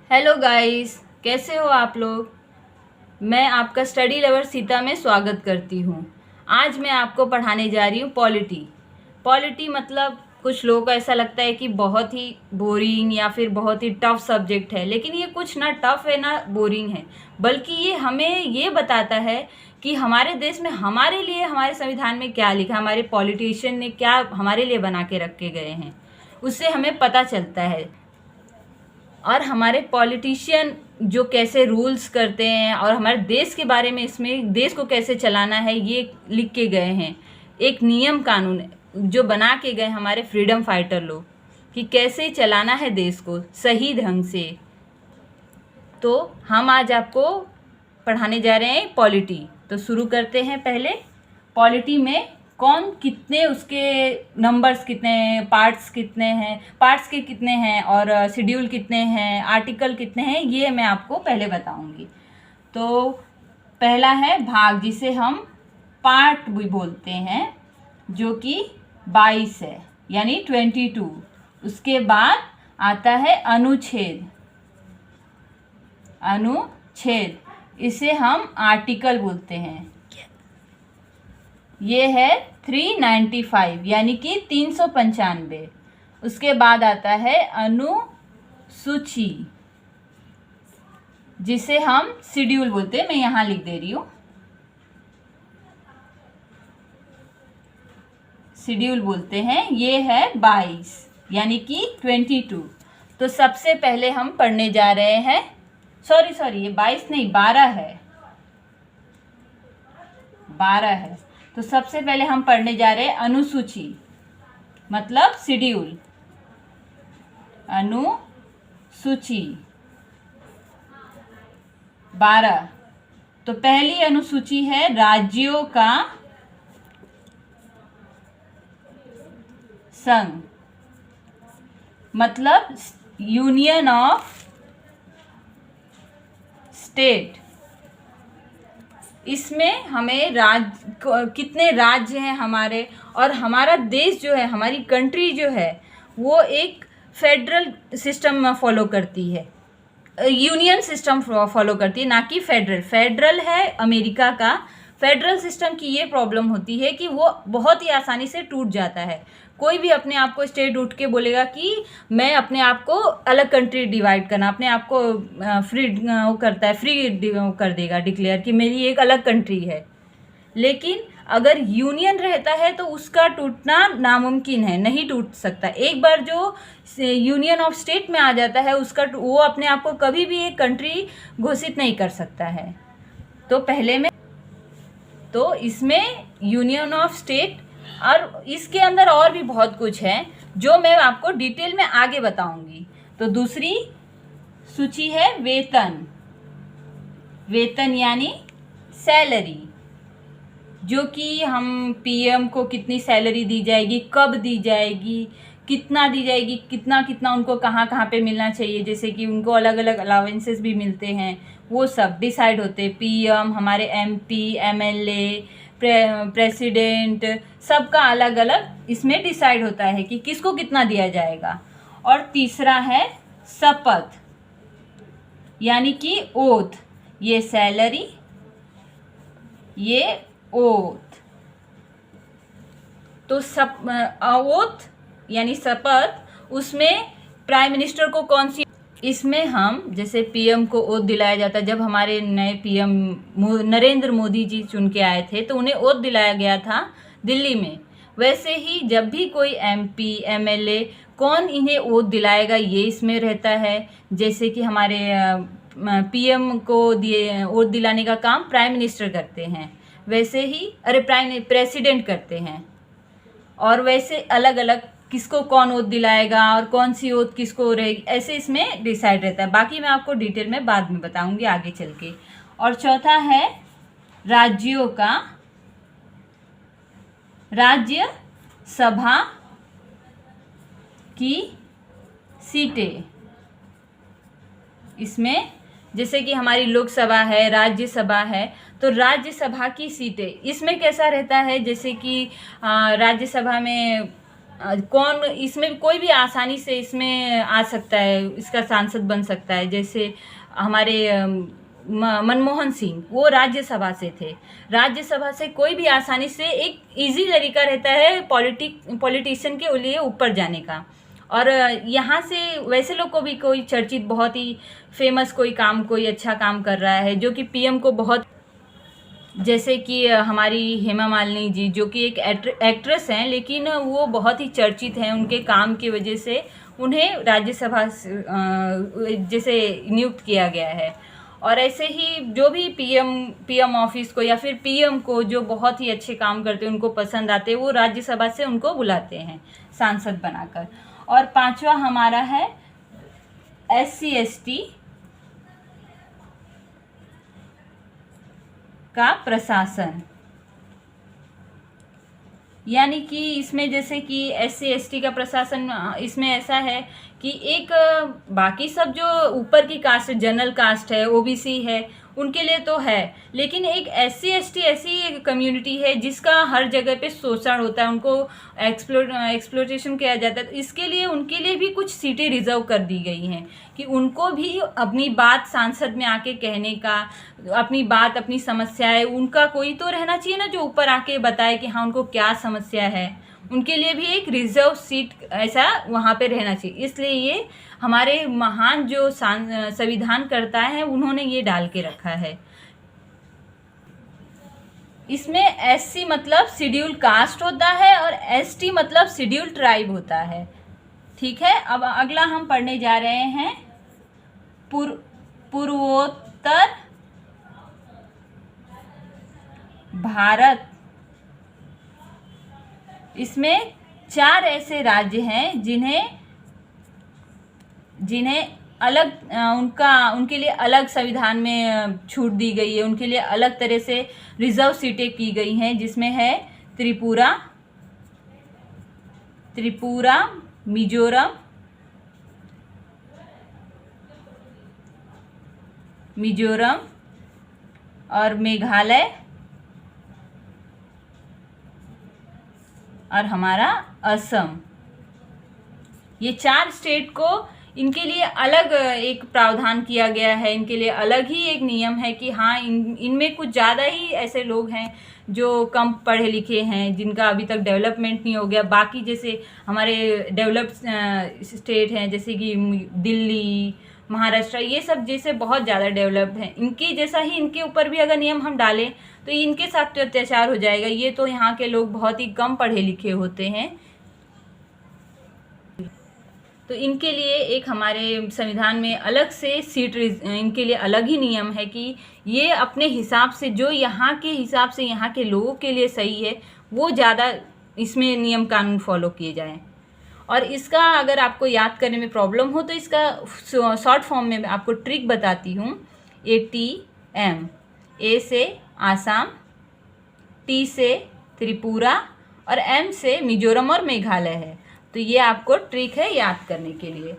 Hello guys, कैसे हो आप लोग। मैं आपका स्टडी लवर सीता में स्वागत करती हूँ। आज मैं आपको पढ़ाने जा रही हूँ पॉलिटी। पॉलिटी मतलब कुछ लोगों को ऐसा लगता है कि बहुत ही बोरिंग या फिर बहुत ही टफ सब्जेक्ट है, लेकिन ये कुछ ना टफ है ना बोरिंग है, बल्कि ये हमें ये बताता है कि हमारे देश में हमारे लिए हमारे संविधान में क्या लिखा, हमारे पॉलिटिशियन ने क्या हमारे लिए बना के रखे गए हैं, उससे हमें पता चलता है। और हमारे पॉलिटिशियन जो कैसे रूल्स करते हैं और हमारे देश के बारे में, इसमें देश को कैसे चलाना है, ये लिख के गए हैं। एक नियम कानून जो बना के गए हमारे फ्रीडम फाइटर लोग कि कैसे चलाना है देश को सही ढंग से। तो हम आज आपको पढ़ाने जा रहे हैं पॉलिटी। तो शुरू करते हैं। पहले पॉलिटी में कौन कितने, उसके नंबर्स कितने हैं, पार्ट्स कितने हैं, पार्ट्स के कितने हैं और शेड्यूल कितने हैं, आर्टिकल कितने हैं, ये मैं आपको पहले बताऊंगी। तो पहला है भाग, जिसे हम पार्ट भी बोलते हैं, जो कि 22 है यानी 22। उसके बाद आता है अनुच्छेद। अनुच्छेद इसे हम आर्टिकल बोलते हैं। ये है 395 यानी कि 395। उसके बाद आता है अनुसूची, जिसे हम शेड्यूल बोलते हैं। मैं यहाँ लिख दे रही हूँ, शेड्यूल बोलते हैं। ये है 22 यानी कि 22। तो सबसे पहले हम पढ़ने जा रहे हैं, सॉरी ये 22 नहीं 12 है, 12 है। तो सबसे पहले हम पढ़ने जा रहे हैं अनुसूची मतलब शेड्यूल। अनुसूची 12। तो पहली अनुसूची है राज्यों का संघ, मतलब यूनियन ऑफ स्टेट। इसमें हमें कितने राज्य हैं हमारे, और हमारा देश जो है, हमारी कंट्री जो है, वो एक फेडरल सिस्टम फॉलो करती है, यूनियन सिस्टम फॉलो करती है, ना कि फेडरल। फेडरल है अमेरिका का। फेडरल सिस्टम की ये प्रॉब्लम होती है कि वो बहुत ही आसानी से टूट जाता है। कोई भी अपने आप को स्टेट उठ के बोलेगा कि मैं अपने आप को अलग कंट्री डिवाइड करना, अपने आप को फ्री वो करता है, फ्री कर देगा डिक्लेयर कि मेरी एक अलग कंट्री है। लेकिन अगर यूनियन रहता है तो उसका टूटना नामुमकिन है, नहीं टूट सकता। एक बार जो यूनियन ऑफ स्टेट में आ जाता है, उसका वो अपने आप को कभी भी एक कंट्री घोषित नहीं कर सकता है। तो पहले में तो इसमें यूनियन ऑफ स्टेट, और इसके अंदर और भी बहुत कुछ है जो मैं आपको डिटेल में आगे बताऊंगी। तो दूसरी सूची है वेतन। वेतन यानी सैलरी, जो कि हम पीएम को कितनी सैलरी दी जाएगी, कब दी जाएगी, कितना दी जाएगी, कितना कितना उनको कहाँ कहाँ पे मिलना चाहिए, जैसे कि उनको अलग अलग अलावेंसेस भी मिलते हैं, वो सब डिसाइड होते हैं। पीएम, हमारे एमपी, एमएलए, प्रेसिडेंट, सबका अलग अलग इसमें डिसाइड होता है कि किसको कितना दिया जाएगा। और तीसरा है शपथ यानी कि ओथ। ये सैलरी, ये ओथ। तो ओथ यानी शपथ, उसमें प्राइम मिनिस्टर को कौन सी, इसमें हम जैसे पीएम को ओथ दिलाया जाता है। जब हमारे नए पीएम नरेंद्र मोदी जी चुन के आए थे तो उन्हें ओथ दिलाया गया था दिल्ली में। वैसे ही जब भी कोई एमपी, एमएलए, कौन इन्हें ओथ दिलाएगा, ये इसमें रहता है। जैसे कि हमारे पीएम को दिए ओथ दिलाने का काम प्राइम मिनिस्टर करते हैं, वैसे ही प्रेसिडेंट करते हैं। और वैसे अलग अलग किसको कौन ओथ दिलाएगा और कौन सी ओथ किसको रहेगी, ऐसे इसमें डिसाइड रहता है। बाकी मैं आपको डिटेल में बाद में बताऊंगी आगे चल के। और चौथा है राज्यों का राज्य सभा की सीटें। इसमें जैसे कि हमारी लोकसभा है, राज्यसभा है, तो राज्यसभा की सीटें इसमें कैसा रहता है, जैसे कि राज्यसभा में कौन इसमें कोई भी आसानी से इसमें आ सकता है, इसका सांसद बन सकता है। जैसे हमारे मनमोहन सिंह, वो राज्यसभा से थे। राज्यसभा से कोई भी आसानी से एक इजी तरीका रहता है पॉलिटिशियन के लिए ऊपर जाने का। और यहाँ से वैसे लोग को भी कोई चर्चित, बहुत ही फेमस कोई अच्छा काम कर रहा है, जो कि पीएम को बहुत, जैसे कि हमारी हेमा मालिनी जी, जो कि एक एक्ट्रेस हैं, लेकिन वो बहुत ही चर्चित हैं। उनके काम की वजह से उन्हें राज्यसभा जैसे नियुक्त किया गया है। और ऐसे ही जो भी पीएम ऑफिस को या फिर पीएम को जो बहुत ही अच्छे काम करते हैं, उनको पसंद आते हैं, वो राज्यसभा से उनको बुलाते हैं सांसद बनाकर। और पांचवा हमारा है SC/ST का प्रशासन। यानी कि इसमें जैसे कि SC/ST का प्रशासन, इसमें ऐसा है कि एक बाकी सब जो ऊपर की कास्ट, जनरल कास्ट है, OBC है, उनके लिए तो है, लेकिन एक SC/ST ऐसी एक कम्युनिटी है जिसका हर जगह पे शोषण होता है, उनको एक्सप्लोटेशन किया जाता है। तो इसके लिए उनके लिए भी कुछ सीटें रिजर्व कर दी गई हैं कि उनको भी अपनी बात सांसद में आके कहने का, अपनी बात, अपनी समस्याएं, उनका कोई तो रहना चाहिए ना जो ऊपर आके बताए कि हाँ उनको क्या समस्या है। उनके लिए भी एक रिजर्व सीट ऐसा वहाँ पे रहना चाहिए। इसलिए ये हमारे महान जो संविधान करता है, उन्होंने ये डाल के रखा है। इसमें SC मतलब शेड्यूल कास्ट होता है और ST मतलब शेड्यूल ट्राइब होता है। ठीक है, अब अगला हम पढ़ने जा रहे हैं पूर्वोत्तर भारत। इसमें 4 ऐसे राज्य हैं जिन्हें अलग उनके लिए अलग संविधान में छूट दी गई है, उनके लिए अलग तरह से रिजर्व सीटें की गई हैं, जिसमें है त्रिपुरा, मिजोरम और मेघालय और हमारा असम। ये 4 स्टेट को, इनके लिए अलग एक प्रावधान किया गया है, इनके लिए अलग ही एक नियम है कि हाँ इनमें कुछ ज़्यादा ही ऐसे लोग हैं जो कम पढ़े लिखे हैं, जिनका अभी तक डेवलपमेंट नहीं हो गया। बाकी जैसे हमारे डेवलप्ड स्टेट हैं, जैसे कि दिल्ली, महाराष्ट्र, ये सब जैसे बहुत ज़्यादा डेवलप्ड हैं, इनकी जैसा ही इनके ऊपर भी अगर नियम हम डालें तो इनके साथ तो अत्याचार हो जाएगा। ये तो यहाँ के लोग बहुत ही कम पढ़े लिखे होते हैं, तो इनके लिए एक हमारे संविधान में अलग से सीट, इनके लिए अलग ही नियम है कि ये अपने हिसाब से, जो यहाँ के हिसाब से यहाँ के लोगों के लिए सही है, वो ज़्यादा इसमें नियम कानून फॉलो किए जाएं। और इसका अगर आपको याद करने में प्रॉब्लम हो तो इसका शॉर्ट फॉर्म में आपको ट्रिक बताती हूँ। ATM, A से आसाम, T से त्रिपुरा और M से मिजोरम और मेघालय है। तो ये आपको ट्रिक है याद करने के लिए।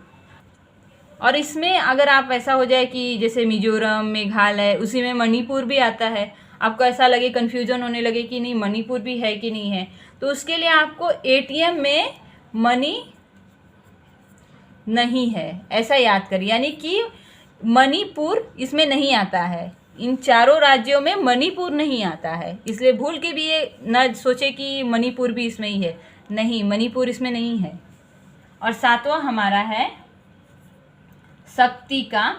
और इसमें अगर आप ऐसा हो जाए कि जैसे मिजोरम, मेघालय, उसी में मणिपुर भी आता है, आपको ऐसा लगे, कन्फ्यूजन होने लगे कि नहीं मणिपुर भी है कि नहीं है, तो उसके लिए आपको ATM में मनी नहीं है ऐसा याद करिए, यानी कि मणिपुर इसमें नहीं आता है। इन चारों राज्यों में मणिपुर नहीं आता है, इसलिए भूल के भी ये न सोचे कि मणिपुर भी इसमें ही है, नहीं, मणिपुर इसमें नहीं है। और 7वां हमारा है शक्ति का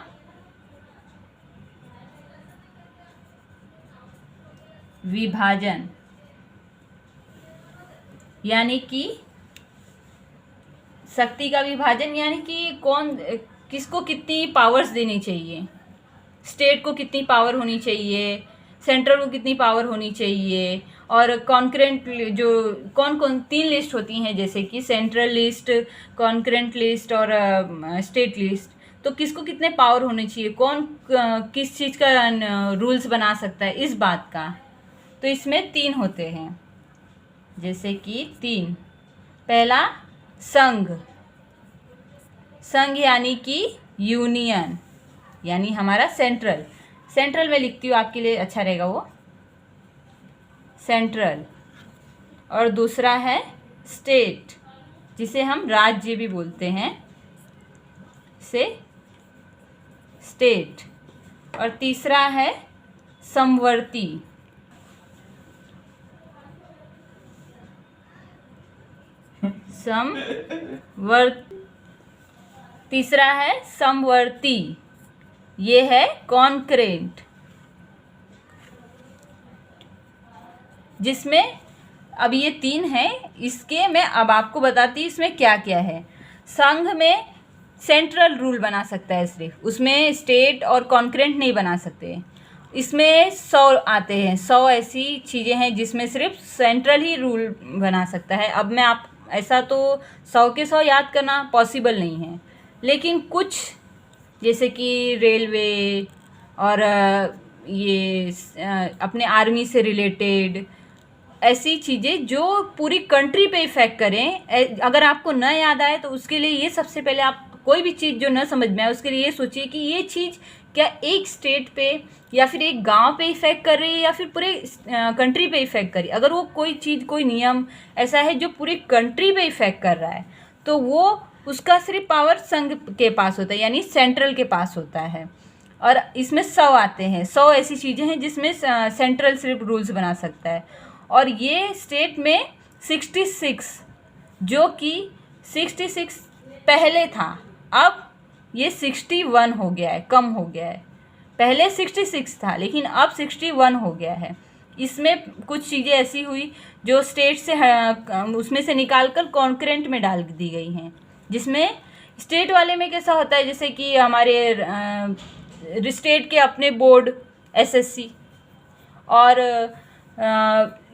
विभाजन। यानी कि शक्ति का विभाजन यानी कि किसको कितनी पावर्स देनी चाहिए, स्टेट को कितनी पावर होनी चाहिए, सेंट्रल को कितनी पावर होनी चाहिए, और कॉन्करेंट जो कौन 3 लिस्ट होती हैं, जैसे कि सेंट्रल लिस्ट, कॉन्करेंट लिस्ट और स्टेट लिस्ट, तो किसको कितने पावर होने चाहिए, कौन किस चीज़ का रूल्स बना सकता है, इस बात का। तो इसमें 3 होते हैं, जैसे कि 3। पहला संघ यानी कि यूनियन, यानी हमारा सेंट्रल में लिखती हूँ आपके लिए अच्छा रहेगा वो, सेंट्रल। और दूसरा है स्टेट, जिसे हम राज्य भी बोलते हैं, से स्टेट। और तीसरा है समवर्ती। तीसरा है समवर्ती, ये है कॉन्करेंट, जिसमें अब ये 3 हैं। इसके मैं अब आपको बताती हूँ इसमें क्या क्या है। संघ में सेंट्रल रूल बना सकता है सिर्फ, उसमें स्टेट और कॉन्करेंट नहीं बना सकते। इसमें 100 आते हैं, 100 ऐसी चीज़ें हैं जिसमें सिर्फ सेंट्रल ही रूल बना सकता है। अब मैं आप ऐसा तो 100 के 100 याद करना पॉसिबल नहीं है, लेकिन कुछ जैसे कि रेलवे और ये अपने आर्मी से रिलेटेड ऐसी चीज़ें जो पूरी कंट्री पे इफ़ेक्ट करें, अगर आपको न याद आए तो उसके लिए ये सबसे पहले आप कोई भी चीज़ जो न समझ में आए उसके लिए ये सोचिए कि ये चीज़ क्या एक स्टेट पे या फिर एक गांव पे इफ़ेक्ट कर रही है या फिर पूरे कंट्री पे इफ़ेक्ट कर रही है। अगर वो कोई चीज़, कोई नियम ऐसा है जो पूरी कंट्री पे इफ़ेक्ट कर रहा है तो वो उसका सिर्फ पावर संघ के पास होता है, यानी सेंट्रल के पास होता है। और इसमें 100 आते हैं, 100 ऐसी चीज़ें हैं जिसमें सेंट्रल सिर्फ रूल्स बना सकता है। और ये स्टेट में 66, जो कि 66 पहले था, अब ये 61 हो गया है, कम हो गया है। पहले 66 था लेकिन अब 61 हो गया है। इसमें कुछ चीज़ें ऐसी हुई जो स्टेट से उसमें से निकाल कर कॉन्करेंट में डाल दी गई हैं, जिसमें स्टेट वाले में कैसा होता है जैसे कि हमारे स्टेट के अपने बोर्ड एसएससी और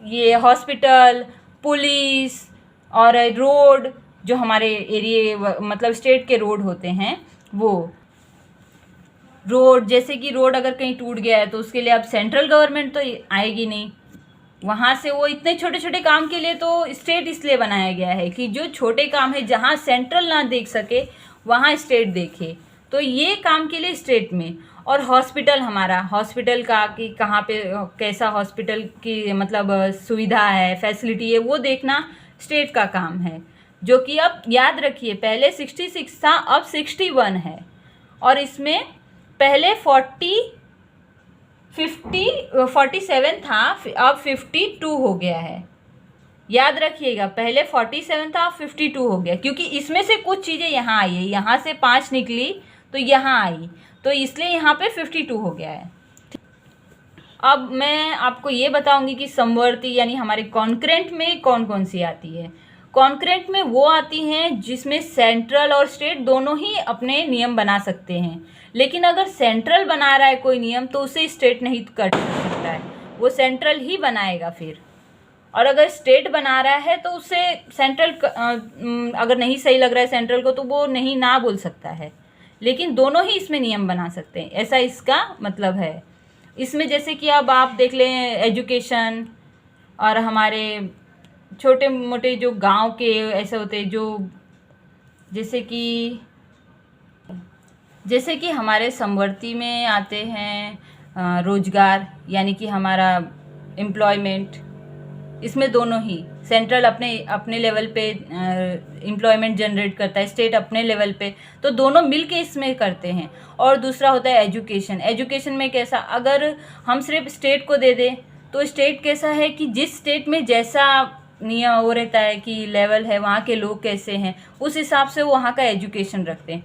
ये हॉस्पिटल, पुलिस और रोड, जो हमारे एरिए मतलब स्टेट के रोड होते हैं, वो रोड जैसे कि रोड अगर कहीं टूट गया है तो उसके लिए अब सेंट्रल गवर्नमेंट तो आएगी नहीं, वहाँ से वो इतने छोटे छोटे काम के लिए तो स्टेट इसलिए बनाया गया है कि जो छोटे काम है जहाँ सेंट्रल ना देख सके वहाँ स्टेट देखे, तो ये काम के लिए स्टेट में। और हॉस्पिटल, हमारा हॉस्पिटल का कि कहाँ पे कैसा हॉस्पिटल की मतलब सुविधा है, फैसिलिटी है, वो देखना स्टेट का काम है। जो कि अब याद रखिए पहले 66 था, अब 61 है। और इसमें पहले 47 था, अब 52 हो गया है। याद रखिएगा पहले 47 था, अब 52 हो गया, क्योंकि इसमें से कुछ चीज़ें यहाँ आई है, यहाँ से 5 निकली तो यहाँ आई, तो इसलिए यहाँ पे 52 हो गया है। अब मैं आपको ये बताऊंगी कि समवर्ती यानी हमारे कॉन्करेंट में कौन कौन सी आती है। कॉन्करेंट में वो आती हैं जिसमें सेंट्रल और स्टेट दोनों ही अपने नियम बना सकते हैं, लेकिन अगर सेंट्रल बना रहा है कोई नियम तो उसे स्टेट नहीं कर सकता है, वो सेंट्रल ही बनाएगा फिर। और अगर स्टेट बना रहा है तो उसे सेंट्रल अगर नहीं सही लग रहा है सेंट्रल को तो वो नहीं ना बोल सकता है, लेकिन दोनों ही इसमें नियम बना सकते हैं, ऐसा इसका मतलब है। इसमें जैसे कि अब आप देख लें एजुकेशन और हमारे छोटे मोटे जो गांव के ऐसे होते हैं, जो जैसे कि हमारे समवर्ती में आते हैं रोजगार, यानी कि हमारा एम्प्लॉयमेंट। इसमें दोनों ही सेंट्रल अपने लेवल पे एम्प्लॉयमेंट जनरेट करता है, स्टेट अपने लेवल पे, तो दोनों मिलके इसमें करते हैं। और दूसरा होता है एजुकेशन। एजुकेशन में कैसा, अगर हम सिर्फ स्टेट को दे दें तो स्टेट कैसा है कि जिस स्टेट में जैसा नियम वो रहता है कि लेवल है, वहाँ के लोग कैसे हैं, उस हिसाब से वो वहाँ का एजुकेशन रखते हैं।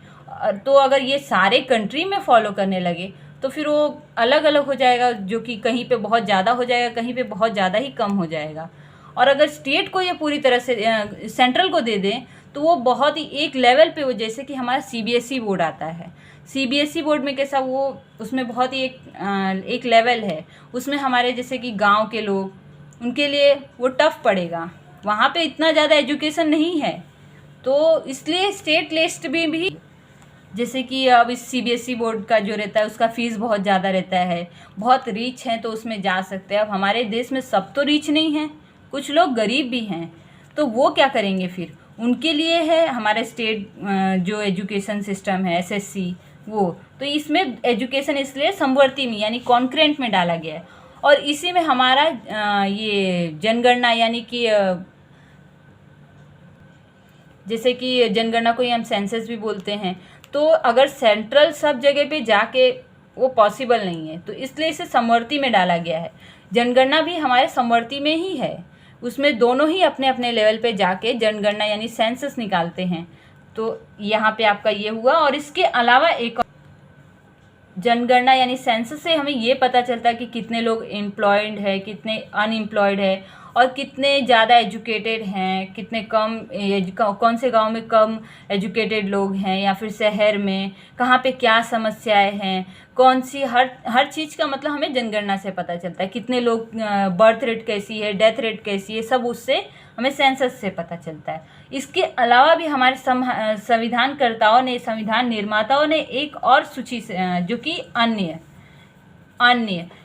तो अगर ये सारे कंट्री में फॉलो करने लगे तो फिर वो अलग अलग हो जाएगा, जो कि कहीं पे बहुत ज़्यादा हो जाएगा, कहीं पे बहुत ज़्यादा ही कम हो जाएगा। और अगर स्टेट को ये पूरी तरह से सेंट्रल को दे दें तो वो बहुत ही एक लेवल पे, वो जैसे कि हमारा सीबीएसई बोर्ड आता है, सीबीएसई बोर्ड में कैसा, वो उसमें बहुत ही एक लेवल है, उसमें हमारे जैसे कि गांव के लोग, उनके लिए वो टफ पड़ेगा, वहाँ पे इतना ज़्यादा एजुकेशन नहीं है, तो इसलिए स्टेट लिस्ट में भी जैसे कि अब इस सीबीएसई बोर्ड का जो रहता है उसका फ़ीस बहुत ज़्यादा रहता है, बहुत रिच हैं तो उसमें जा सकते हैं। अब हमारे देश में सब तो रिच नहीं हैं, कुछ लोग गरीब भी हैं, तो वो क्या करेंगे फिर, उनके लिए है हमारे स्टेट जो एजुकेशन सिस्टम है एसएससी, वो तो इसमें एजुकेशन इसलिए समवर्ती में यानी कॉन्करेंट में डाला गया है। और इसी में हमारा ये जनगणना यानी कि जैसे कि जनगणना को ही हम सेंसस भी बोलते हैं। तो अगर सेंट्रल सब जगह पे जाके वो पॉसिबल नहीं है, तो इसलिए इसे समवर्ती में डाला गया है। जनगणना भी हमारे समवर्ती में ही है, उसमें दोनों ही अपने अपने लेवल पे जाके जनगणना यानी सेंसस निकालते हैं। तो यहाँ पे आपका ये हुआ। और इसके अलावा एक जनगणना यानी सेंसस से हमें ये पता चलता है कि कितने लोग एम्प्लॉयड है, कितने अनएम्प्लॉयड है, और कितने ज़्यादा एजुकेटेड हैं, कितने कम, कौन से गांव में कम एजुकेटेड लोग हैं, या फिर शहर में कहाँ पे क्या समस्याएं हैं, कौन सी हर चीज़ का मतलब हमें जनगणना से पता चलता है। कितने लोग, बर्थ रेट कैसी है, डेथ रेट कैसी है, सब उससे हमें सेंसस से पता चलता है। इसके अलावा भी हमारे संविधानकर्ताओं ने, संविधान निर्माताओं ने एक और सूची जो कि अन्य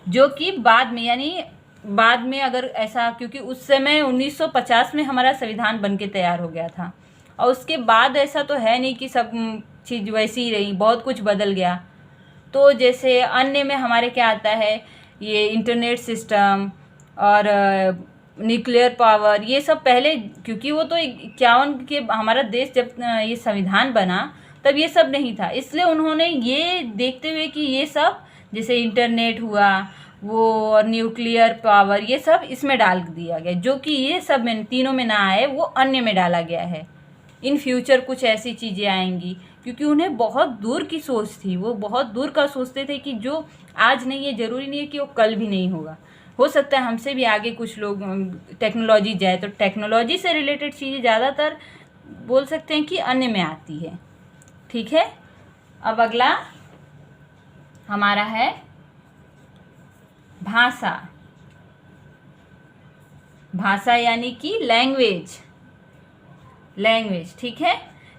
जो कि बाद में, यानी बाद में अगर ऐसा, क्योंकि उस समय 1950 में हमारा संविधान बन के तैयार हो गया था, और उसके बाद ऐसा तो है नहीं कि सब चीज़ वैसी ही रही, बहुत कुछ बदल गया। तो जैसे अन्य में हमारे क्या आता है, ये इंटरनेट सिस्टम और न्यूक्लियर पावर, ये सब पहले, क्योंकि वो तो 51 के हमारा देश जब ये संविधान बना तब ये सब नहीं था, इसलिए उन्होंने ये देखते हुए कि ये सब जैसे इंटरनेट हुआ, वो न्यूक्लियर पावर, ये सब इसमें डाल दिया गया, जो कि ये सब में तीनों में ना आए, वो अन्य में डाला गया है। इन फ्यूचर कुछ ऐसी चीज़ें आएंगी, क्योंकि उन्हें बहुत दूर की सोच थी, वो बहुत दूर का सोचते थे कि जो आज नहीं है ज़रूरी नहीं है कि वो कल भी नहीं होगा। हो सकता है हमसे भी आगे कुछ लोग टेक्नोलॉजी जाए, तो टेक्नोलॉजी से रिलेटेड चीज़ें ज़्यादातर बोल सकते हैं कि अन्य में आती है। ठीक है, अब अगला हमारा है भाषा। भाषा यानी कि लैंग्वेज। ठीक है,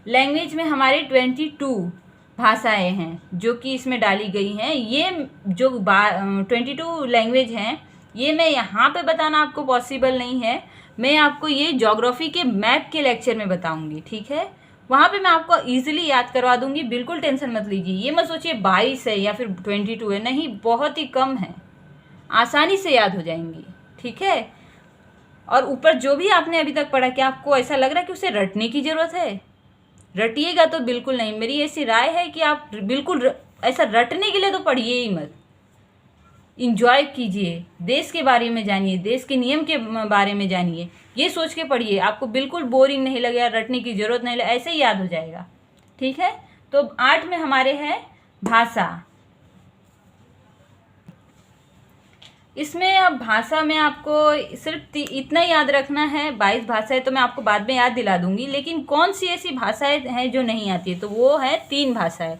लैंग्वेज में हमारे 22 भाषाएं हैं जो कि इसमें डाली गई हैं। ये जो 22 लैंग्वेज हैं, ये मैं यहाँ पे बताना आपको पॉसिबल नहीं है, मैं आपको ये ज्योग्राफी के मैप के लेक्चर में बताऊंगी। ठीक है, वहाँ पे मैं आपको इजीली याद करवा दूंगी, बिल्कुल टेंशन मत लीजिए। ये मत सोचिए 22 है या फिर 22 है, नहीं, बहुत ही कम है, आसानी से याद हो जाएंगी। ठीक है, और ऊपर जो भी आपने अभी तक पढ़ा, क्या आपको ऐसा लग रहा है कि उसे रटने की ज़रूरत है? रटिएगा तो बिल्कुल नहीं, मेरी ऐसी राय है कि आप बिल्कुल ऐसा रटने के लिए तो पढ़िए ही मत, इंजॉय कीजिए, देश के बारे में जानिए, देश के नियम के बारे में जानिए, ये सोच के पढ़िए, आपको बिल्कुल बोरिंग नहीं लगेगा, रटने की ज़रूरत नहीं लगेगा, ऐसे ही याद हो जाएगा। ठीक है, तो 8 में हमारे हैं भाषा। इसमें अब भाषा में आपको सिर्फ इतना याद रखना है, 22 भाषाएं तो मैं आपको बाद में याद दिला दूंगी, लेकिन कौन सी ऐसी भाषाएं हैं जो नहीं आती है, तो वो है 3 भाषाएं।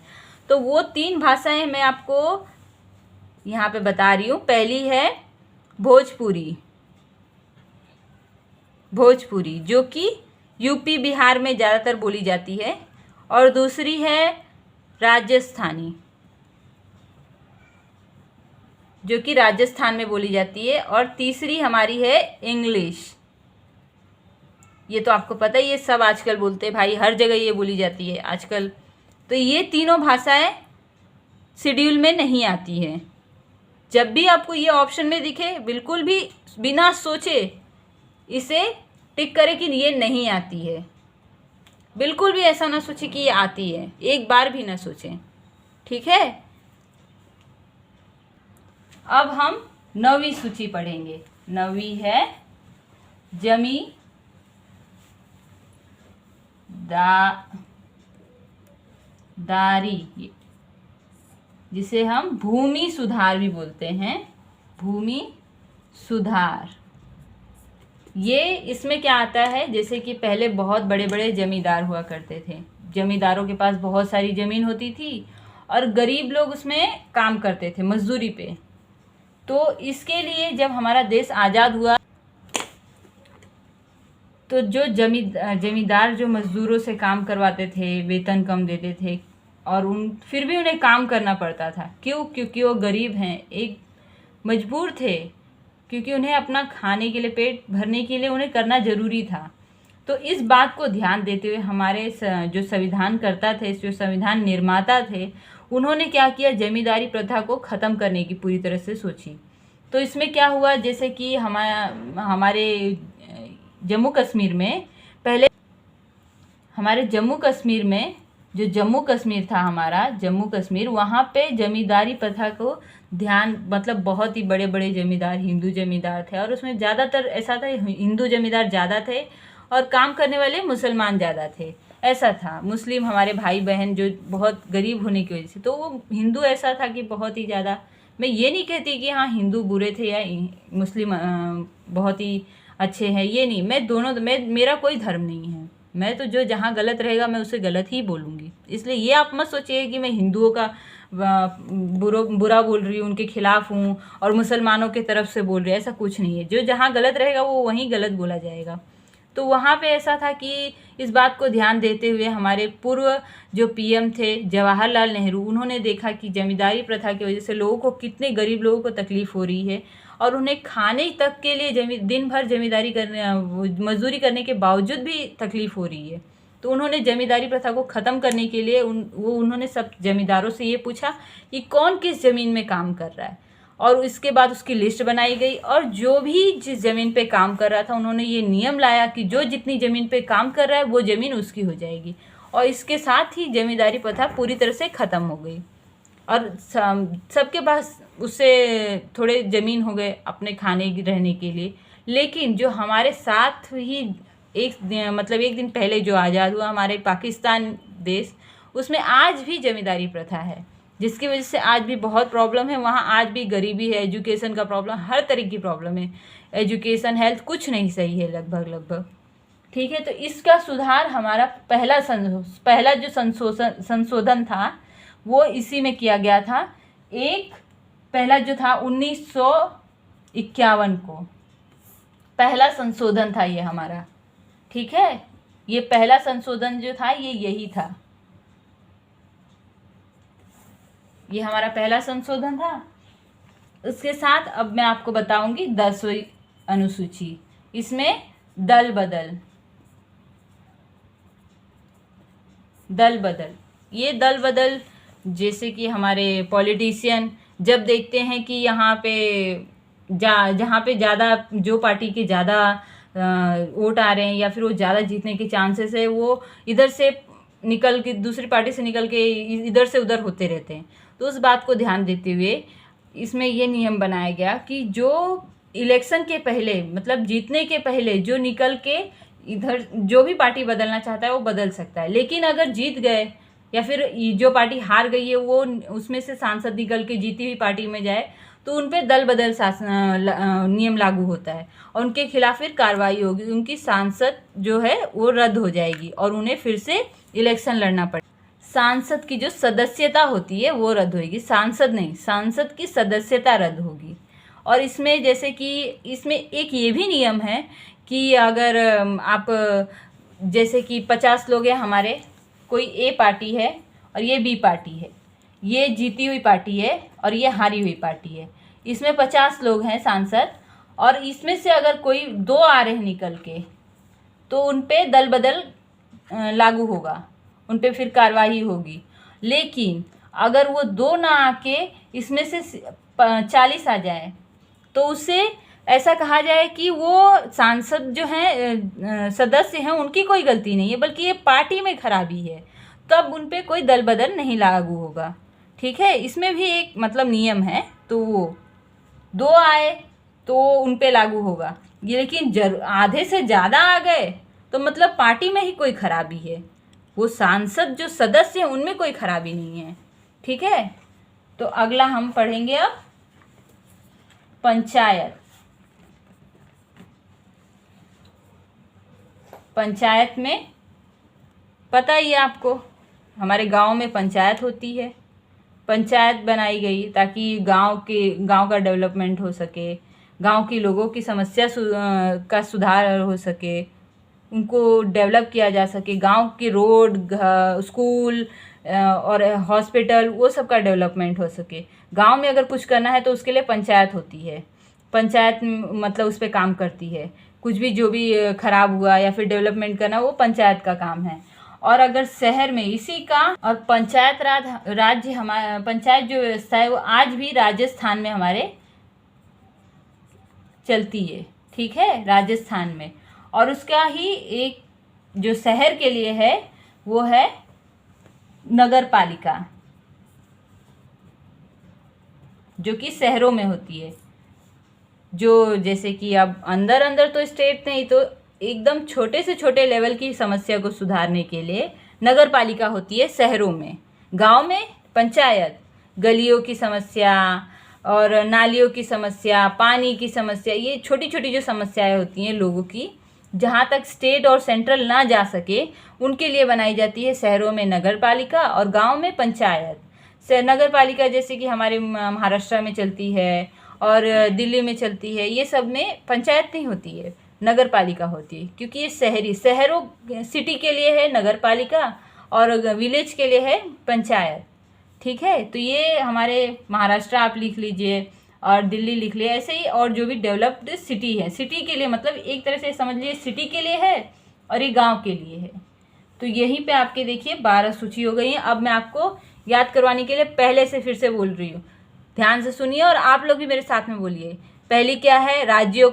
तो वो 3 भाषाएं मैं आपको यहाँ पे बता रही हूँ। पहली है भोजपुरी, जो कि यूपी बिहार में ज़्यादातर बोली जाती है, और दूसरी है राजस्थानी, जो कि राजस्थान में बोली जाती है, और तीसरी हमारी है इंग्लिश। ये तो आपको पता ही है, सब आजकल बोलते हैं भाई, हर जगह ये बोली जाती है आजकल। तो ये तीनों भाषाएं शेड्यूल में नहीं आती हैं। जब भी आपको ये ऑप्शन में दिखे, बिल्कुल भी बिना सोचे इसे टिक करें कि ये नहीं आती है। बिल्कुल भी ऐसा ना सोचे कि ये आती है, एक बार भी ना सोचें। ठीक है, अब हम 9वीं सूची पढ़ेंगे। 9वीं है जमींदारी, जिसे हम भूमि सुधार भी बोलते हैं, भूमि सुधार। ये इसमें क्या आता है, जैसे कि पहले बहुत बड़े बड़े जमींदार हुआ करते थे, जमींदारों के पास बहुत सारी ज़मीन होती थी, और गरीब लोग उसमें काम करते थे मजदूरी पे। तो इसके लिए जब हमारा देश आज़ाद हुआ, तो जो जमींदार जो मजदूरों से काम करवाते थे, वेतन कम देते थे, और फिर भी उन्हें काम करना पड़ता था। क्यों? क्योंकि वो गरीब हैं, एक मजबूर थे, क्योंकि उन्हें अपना खाने के लिए, पेट भरने के लिए उन्हें करना ज़रूरी था। तो इस बात को ध्यान देते हुए हमारे जो संविधानकर्ता थे, जो संविधान निर्माता थे, उन्होंने क्या किया, जमींदारी प्रथा को ख़त्म करने की पूरी तरह से सोची। तो इसमें क्या हुआ, जैसे कि हमारे जम्मू कश्मीर में पहले हमारे जम्मू कश्मीर में, जो जम्मू कश्मीर था हमारा, जम्मू कश्मीर, वहाँ पे जमींदारी प्रथा को ध्यान, मतलब बहुत ही बड़े बड़े जमींदार हिंदू जमींदार थे, और उसमें ज़्यादातर ऐसा था हिंदू जमींदार ज़्यादा थे और काम करने वाले मुसलमान ज़्यादा थे। ऐसा था, मुस्लिम हमारे भाई बहन जो बहुत गरीब होने की वजह से, तो वो हिंदू ऐसा था कि बहुत ही ज़्यादा, मैं ये नहीं कहती कि हाँ हिंदू बुरे थे या मुस्लिम बहुत ही अच्छे हैं, ये नहीं, मैं दोनों, मेरा कोई धर्म नहीं है, मैं तो जो जहाँ गलत रहेगा मैं उसे गलत ही बोलूँगी। इसलिए ये आप मत सोचिए कि मैं हिंदुओं का बुरा बोल रही हूँ, उनके खिलाफ हूँ और मुसलमानों की तरफ से बोल रही हूँ, ऐसा कुछ नहीं है। जो जहाँ गलत रहेगा वो वहीं गलत बोला जाएगा। तो वहाँ पे ऐसा था कि इस बात को ध्यान देते हुए हमारे पूर्व जो पीएम थे जवाहरलाल नेहरू, उन्होंने देखा कि जमींदारी प्रथा की वजह से लोगों को, कितने गरीब लोगों को तकलीफ़ हो रही है और उन्हें खाने तक के लिए दिन भर जमींदारी करने, मजदूरी करने के बावजूद भी तकलीफ़ हो रही है। तो उन्होंने जमींदारी प्रथा को ख़त्म करने के लिए उन्होंने सब जमींदारों से ये पूछा कि कौन किस ज़मीन में काम कर रहा है, और इसके बाद उसकी लिस्ट बनाई गई, और जो भी जिस ज़मीन पे काम कर रहा था उन्होंने ये नियम लाया कि जो जितनी ज़मीन पे काम कर रहा है वो ज़मीन उसकी हो जाएगी, और इसके साथ ही जमींदारी प्रथा पूरी तरह से ख़त्म हो गई और सबके पास उससे थोड़े ज़मीन हो गए अपने खाने रहने के लिए। लेकिन जो हमारे साथ ही एक दिन पहले जो आज़ाद हुआ हमारे पाकिस्तान देश, उसमें आज भी जमींदारी प्रथा है, जिसकी वजह से आज भी बहुत प्रॉब्लम है। वहाँ आज भी गरीबी है, एजुकेशन का प्रॉब्लम, हर तरह की प्रॉब्लम है, एजुकेशन, हेल्थ, कुछ नहीं सही है लगभग। ठीक है, तो इसका सुधार हमारा पहला जो संशोधन था वो इसी में किया गया था। पहला जो था 1951 को पहला संशोधन था ये हमारा। ठीक है, ये पहला संशोधन जो था ये यही था, ये हमारा पहला संशोधन था। उसके साथ अब मैं आपको बताऊंगी 10वीं अनुसूची। इसमें दल बदल, ये दल बदल, जैसे कि हमारे पॉलिटिशियन जब देखते हैं कि यहाँ पे जहाँ पे ज़्यादा, जो पार्टी के ज़्यादा वोट आ रहे हैं या फिर वो ज़्यादा जीतने के चांसेस है, वो इधर से निकल के, दूसरी पार्टी से निकल के इधर से उधर होते रहते हैं। तो उस बात को ध्यान देते हुए इसमें ये नियम बनाया गया कि जो इलेक्शन के पहले, मतलब जीतने के पहले जो निकल के इधर जो भी पार्टी बदलना चाहता है वो बदल सकता है, लेकिन अगर जीत गए या फिर जो पार्टी हार गई है वो उसमें से सांसद निकल के जीती हुई पार्टी में जाए तो उन पे दल बदल नियम लागू होता है और उनके खिलाफ फिर कार्रवाई होगी, उनकी सांसद जो है वो रद्द हो जाएगी और उन्हें फिर से इलेक्शन लड़ना पड़ेगा। सांसद की जो सदस्यता होती है वो रद्द होगी, सांसद नहीं, सांसद की सदस्यता रद्द होगी। और इसमें जैसे कि इसमें एक ये भी नियम है कि अगर आप, जैसे कि 50 लोग हैं हमारे, कोई ए पार्टी है और ये बी पार्टी है, ये जीती हुई पार्टी है और ये हारी हुई पार्टी है, इसमें 50 लोग हैं सांसद, और इसमें से अगर कोई 2 आ रहे हैं निकल के तो उन पे दल बदल लागू होगा, उन पे फिर कार्रवाई होगी। लेकिन अगर वो 2 ना आके इसमें से 40 आ जाए तो उसे ऐसा कहा जाए कि वो सांसद जो हैं, सदस्य हैं, उनकी कोई गलती नहीं है बल्कि ये पार्टी में खराबी है, तब उन पे कोई दल बदल नहीं लागू होगा। ठीक है, इसमें भी एक मतलब नियम है, तो वो 2 आए तो उन पे लागू होगा, लेकिन आधे से ज़्यादा आ गए तो मतलब पार्टी में ही कोई खराबी है, वो सांसद जो सदस्य हैं उनमें कोई खराबी नहीं है। ठीक है, तो अगला हम पढ़ेंगे अब पंचायत। पंचायत में पता ही है आपको, हमारे गांव में पंचायत होती है, पंचायत बनाई गई ताकि गांव का डेवलपमेंट हो सके, गांव के लोगों की समस्या का सुधार हो सके, उनको डेवलप किया जा सके, गांव के रोड, स्कूल और हॉस्पिटल, वो सब का डेवलपमेंट हो सके। गांव में अगर कुछ करना है तो उसके लिए पंचायत होती है, पंचायत मतलब उस पर काम करती है, कुछ भी जो भी खराब हुआ या फिर डेवलपमेंट करना वो पंचायत का काम है। और अगर शहर में इसी का, और पंचायत राज्य हमारा, पंचायत जो व्यवस्था है वो आज भी राजस्थान में हमारे चलती है। ठीक है, राजस्थान में, और उसका ही एक जो शहर के लिए है वो है नगर पालिका, जो कि शहरों में होती है। जो जैसे कि अब अंदर अंदर तो स्टेट नहीं, तो एकदम छोटे से छोटे लेवल की समस्या को सुधारने के लिए नगर पालिका होती है शहरों में। गांव में पंचायत, गलियों की समस्या और नालियों की समस्या, पानी की समस्या, ये छोटी छोटी जो समस्याएं होती हैं लोगों की, जहाँ तक स्टेट और सेंट्रल ना जा सके उनके लिए बनाई जाती है शहरों में नगर पालिका और गांव में पंचायत। नगर पालिका जैसे कि हमारे महाराष्ट्र में चलती है और दिल्ली में चलती है, ये सब में पंचायत नहीं होती है, नगर पालिका होती है, क्योंकि ये शहरों सिटी के लिए है नगर पालिका और विलेज के लिए है पंचायत। ठीक है, तो ये हमारे महाराष्ट्र आप लिख लीजिए और दिल्ली लिख लिया, ऐसे ही और जो भी डेवलप्ड सिटी है, सिटी के लिए मतलब एक तरह से समझ लीजिए सिटी के लिए है और ये गांव के लिए है। तो यहीं पे आपके देखिए 12 सूची हो गई हैं। अब मैं आपको याद करवाने के लिए पहले से फिर से बोल रही हूँ, ध्यान से सुनिए और आप लोग भी मेरे साथ में बोलिए। पहली क्या है? राज्यों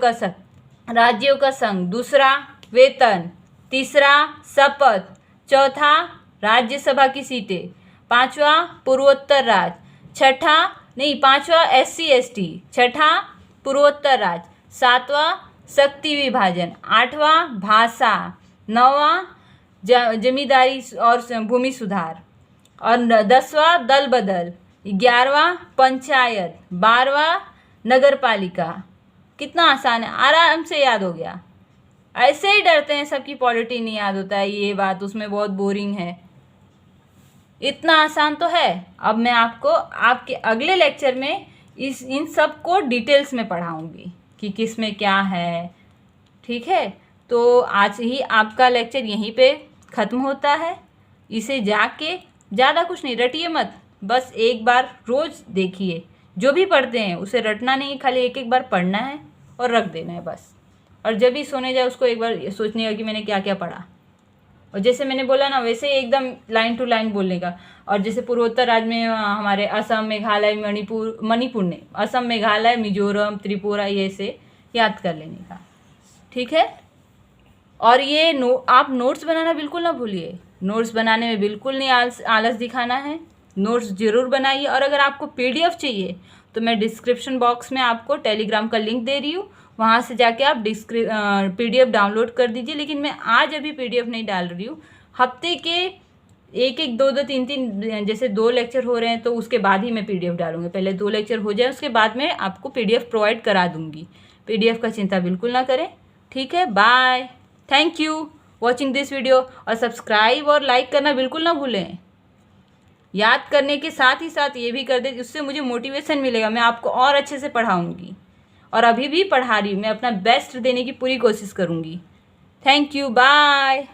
का संघ। दूसरा वेतन। तीसरा शपथ। चौथा राज्यसभा की सीटें। पांचवा पूर्वोत्तर राज्य। पांचवा SC ST। छठा पूर्वोत्तर राज्य। सातवां शक्ति विभाजन। आठवां भाषा। नौवां जमींदारी और भूमि सुधार। और 10वां दल बदल। 11वां पंचायत। 12वां नगर पालिका। कितना आसान है, आराम से याद हो गया। ऐसे ही डरते हैं सबकी पॉलिटी नहीं याद होता है, ये बात उसमें बहुत बोरिंग है, इतना आसान तो है। अब मैं आपको आपके अगले लेक्चर में इन सब को डिटेल्स में पढ़ाऊंगी कि किस में क्या है। ठीक है, तो आज ही आपका लेक्चर यहीं पे ख़त्म होता है। इसे जाके ज़्यादा कुछ नहीं रटिए मत, बस एक बार रोज़ देखिए। जो भी पढ़ते हैं उसे रटना नहीं, खाली एक एक बार पढ़ना है और रख देना है बस। और जब भी सोने जाए उसको एक बार सोचने का कि मैंने क्या क्या पढ़ा, और जैसे मैंने बोला ना वैसे एकदम लाइन टू लाइन बोलने का। और जैसे पूर्वोत्तर राज्य में हमारे असम, मेघालय, मणिपुर ने असम, मेघालय, मिजोरम, त्रिपुरा, ये से याद कर लेने का। ठीक है, और ये आप नोट्स बनाना बिल्कुल ना भूलिए। नोट्स बनाने में बिल्कुल नहीं आलस दिखाना है, नोट्स ज़रूर बनाइए। और अगर आपको PDF चाहिए तो मैं डिस्क्रिप्शन बॉक्स में आपको टेलीग्राम का लिंक दे रही हूँ, वहाँ से जाके आप PDF डाउनलोड कर दीजिए। लेकिन मैं आज अभी PDF नहीं डाल रही हूँ, हफ्ते के एक एक दो दो तीन तीन जैसे 2 लेक्चर हो रहे हैं तो उसके बाद ही मैं PDF डालूंगी। पहले 2 लेक्चर हो जाए उसके बाद मैं आपको PDF प्रोवाइड करा दूंगी। PDF का चिंता बिल्कुल ना करें। ठीक है, bye, thank you watching this video. और सब्सक्राइब और लाइक करना बिल्कुल ना भूलें। याद करने के साथ ही साथ ये भी कर दे, उससे मुझे मोटिवेशन मिलेगा, मैं आपको और अच्छे से पढ़ाऊंगी। और अभी भी पढ़ा रही हूँ, मैं अपना बेस्ट देने की पूरी कोशिश करूँगी। Thank you, bye.